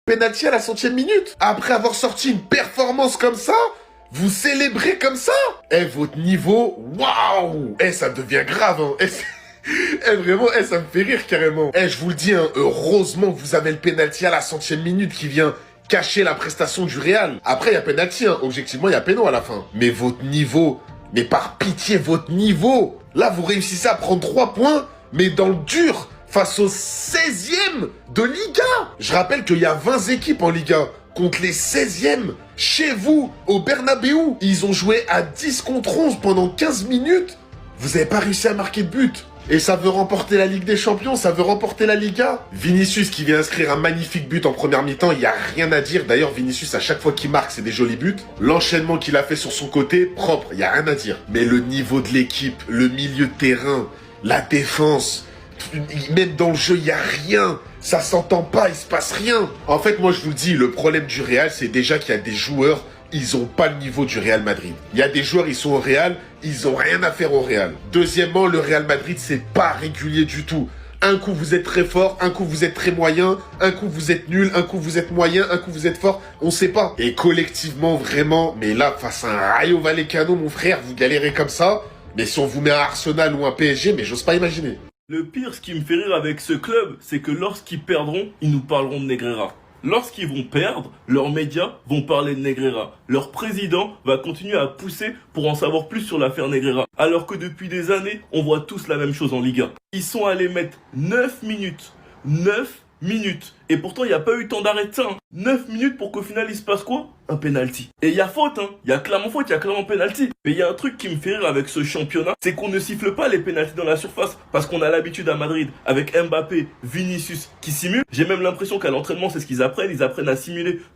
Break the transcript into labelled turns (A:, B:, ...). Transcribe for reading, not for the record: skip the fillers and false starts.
A: Penalty à la 100e minute. Après avoir sorti une performance comme ça, vous célébrez comme ça. Votre niveau, waouh. Ça devient grave, hein. Vraiment, ça me fait rire carrément. Je vous le dis, hein, heureusement que vous avez le penalty à la 100e minute qui vient cacher la prestation du Real. Après, il y a penalty, hein. Objectivement, il y a péno à la fin. Mais votre niveau, mais par pitié, votre niveau. Là, vous réussissez à prendre 3 points, mais dans le dur, face au 16e de Liga. Je rappelle qu'il y a 20 équipes en Liga contre les 16e. Chez vous, au Bernabeu, ils ont joué à 10 contre 11 pendant 15 minutes. Vous n'avez pas réussi à marquer de but. Et ça veut remporter la Ligue des Champions, ça veut remporter la Liga. Vinicius qui vient inscrire un magnifique but en première mi-temps, il n'y a rien à dire. D'ailleurs, Vinicius, à chaque fois qu'il marque, c'est des jolis buts. L'enchaînement qu'il a fait sur son côté, propre, il n'y a rien à dire. Mais le niveau de l'équipe, le milieu de terrain, la défense, même dans le jeu, il n'y a rien. Ça s'entend pas, il se passe rien. En fait, moi, je vous le dis, le problème du Real, c'est déjà qu'il y a des joueurs, ils ont pas le niveau du Real Madrid. Il y a des joueurs, ils sont au Real, ils ont rien à faire au Real. Deuxièmement, le Real Madrid, c'est pas régulier du tout. Un coup, vous êtes très fort, un coup, vous êtes très moyen, un coup, vous êtes nul, un coup, vous êtes moyen, un coup, vous êtes fort, on sait pas. Et collectivement, vraiment, mais là, face à un Rayo Vallecano, mon frère, vous galérez comme ça. Mais si on vous met un Arsenal ou un PSG, mais j'ose pas imaginer.
B: Le pire, ce qui me fait rire avec ce club, c'est que lorsqu'ils perdront, ils nous parleront de Negreira. Lorsqu'ils vont perdre, leurs médias vont parler de Negreira. Leur président va continuer à pousser pour en savoir plus sur l'affaire Negreira. Alors que depuis des années, on voit tous la même chose en Liga. Ils sont allés mettre 9 minutes. 9 minutes. Et pourtant, il n'y a pas eu tant d'arrêt de ça. 9 minutes pour qu'au final, il se passe quoi? Un penalty. Et il y a faute, hein. Il y a clairement faute, il y a clairement penalty. Mais il y a un truc qui me fait rire avec ce championnat, c'est qu'on ne siffle pas les penaltys dans la surface. Parce qu'on a l'habitude à Madrid, avec Mbappé, Vinicius, qui simulent. J'ai même l'impression qu'à l'entraînement, c'est ce qu'ils apprennent. Ils apprennent à simuler pour